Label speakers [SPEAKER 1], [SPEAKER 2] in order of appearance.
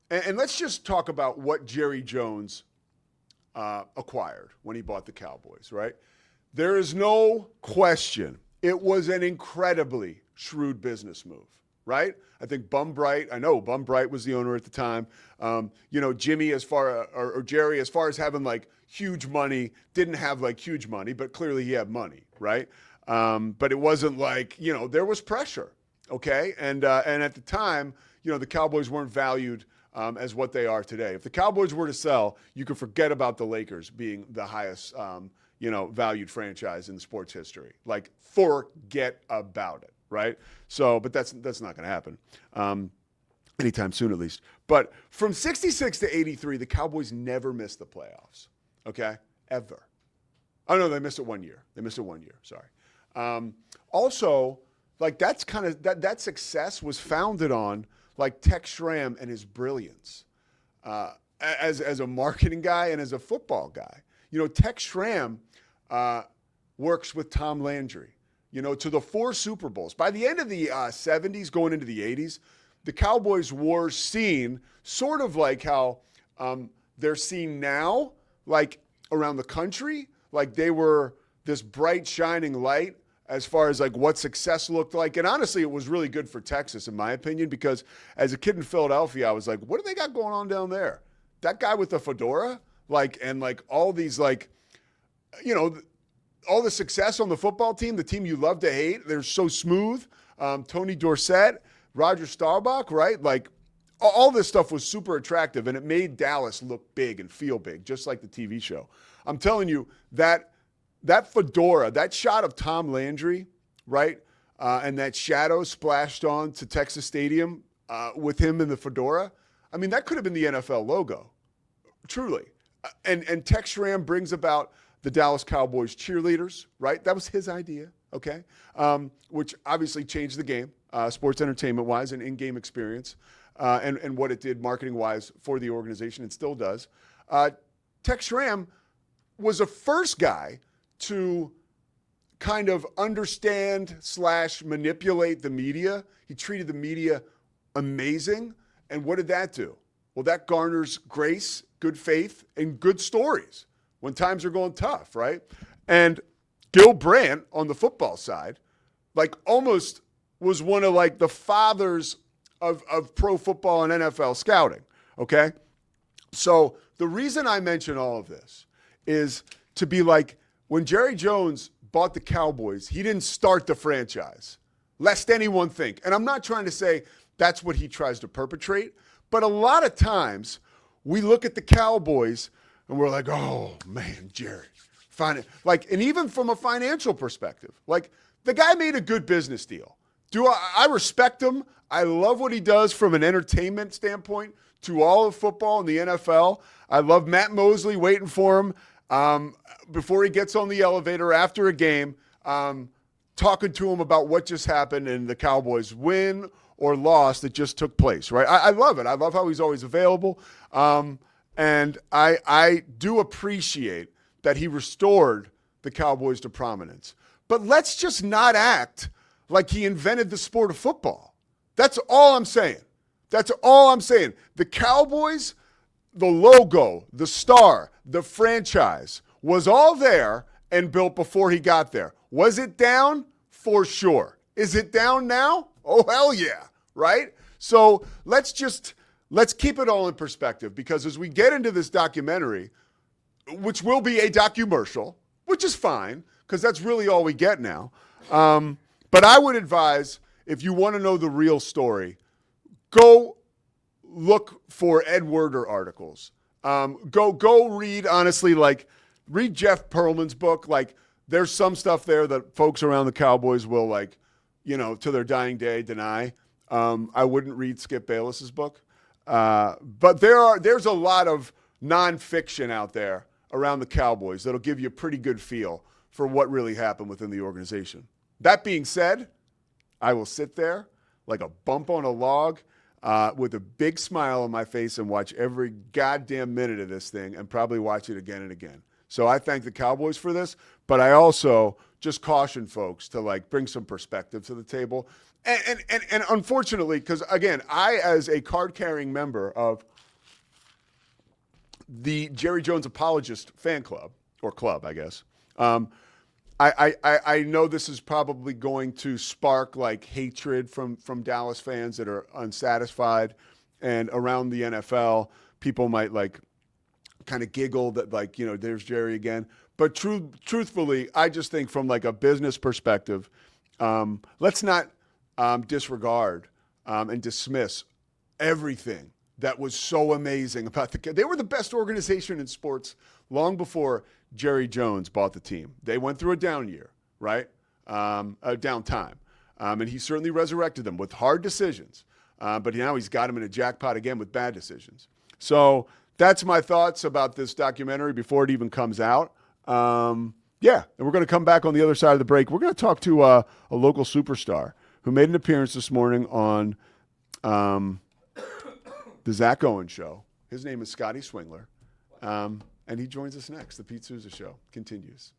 [SPEAKER 1] And let's just talk about what Jerry Jones acquired when he bought the Cowboys, right? There is no question it was an incredibly shrewd business move, right? I think Bum Bright, I know Bum Bright was the owner at the time. Jimmy, or Jerry, as far as having like huge money, didn't have like huge money, but clearly he had money, right? But it wasn't like, there was pressure, okay? And at the time, the Cowboys weren't valued as what they are today. If the Cowboys were to sell, you could forget about the Lakers being the highest, valued franchise in sports history. Like, forget about it, right? So, but that's not going to happen anytime soon, at least. But from 66 to 83, the Cowboys never missed the playoffs, okay? Ever. Oh, no, they missed it 1 year. Sorry. Also, like, that's kind of, that success was founded on, like, Tex Schramm and his brilliance as a marketing guy and as a football guy. Tex Schramm works with Tom Landry, to the 4 Super Bowls. By the end of the 70s, going into the 80s, the Cowboys were seen sort of like how they're seen now, like around the country. Like they were this bright, shining light as far as like what success looked like. And honestly, it was really good for Texas, in my opinion, because as a kid in Philadelphia, I was like, what do they got going on down there? That guy with the fedora, and all these all the success on the football team, the team you love to hate. They're so smooth. Tony Dorsett, Roger Staubach, right? Like all this stuff was super attractive, and it made Dallas look big and feel big, just like the TV show. I'm telling you, that fedora, that shot of Tom Landry, right, and that shadow splashed on to Texas Stadium with him in the fedora, I mean, that could have been the NFL logo, truly. And Tex Schramm brings about the Dallas Cowboys cheerleaders, right? That was his idea, okay, which obviously changed the game, sports entertainment-wise and in-game experience, and what it did marketing-wise for the organization, and still does. Tex Schramm was the first guy to kind of understand / manipulate the media. He treated the media amazing. And what did that do? Well, that garners grace, good faith, and good stories when times are going tough, right? And Gil Brandt on the football side, like almost was one of like the fathers of pro football and NFL scouting, okay? So the reason I mention all of this is to be like, when Jerry Jones bought the Cowboys, he didn't start the franchise, lest anyone think. And I'm not trying to say that's what he tries to perpetrate, but a lot of times we look at the Cowboys and we're like, oh, man, Jerry. And even from a financial perspective, like the guy made a good business deal. I respect him. I love what he does from an entertainment standpoint to all of football and the NFL. I love Matt Mosley waiting for him before he gets on the elevator after a game, talking to him about what just happened and the Cowboys win or loss that just took place, right? I love it. I love how he's always available. And I do appreciate that he restored the Cowboys to prominence. But let's just not act like he invented the sport of football. That's all I'm saying. The Cowboys, the logo, the star, the franchise was all there and built before he got there. Was it down? For sure. Is it down now? Oh, hell yeah, right? So let's keep it all in perspective, because as we get into this documentary, which will be a documercial, which is fine, because that's really all we get now. But I would advise, if you want to know the real story, go look for Ed Werder articles. Go read, honestly, read Jeff Pearlman's book. Like, there's some stuff there that folks around the Cowboys will, to their dying day deny. I wouldn't read Skip Bayless's book. But there's a lot of nonfiction out there around the Cowboys that'll give you a pretty good feel for what really happened within the organization. That being said, I will sit there like a bump on a log with a big smile on my face and watch every goddamn minute of this thing and probably watch it again and again. So I thank the Cowboys for this, but I also just caution folks to bring some perspective to the table And unfortunately, because again, I, as a card-carrying member of the Jerry Jones Apologist fan club, or club, I guess, I know this is probably going to spark like hatred from Dallas fans that are unsatisfied, and around the NFL, people might like kind of giggle that like, you know, there's Jerry again. But truthfully, I just think from like a business perspective, let's not disregard and dismiss everything that was so amazing about they were the best organization in sports long before Jerry Jones bought the team. They went through a down year, right? A down time. And he certainly resurrected them with hard decisions. But now he's got them in a jackpot again with bad decisions. So that's my thoughts about this documentary before it even comes out. Yeah, and we're going to come back on the other side of the break. We're going to talk to a local superstar who made an appearance this morning on the Zach Owens Show. His name is Scotty Swingler, and he joins us next. The Pete Souza Show continues.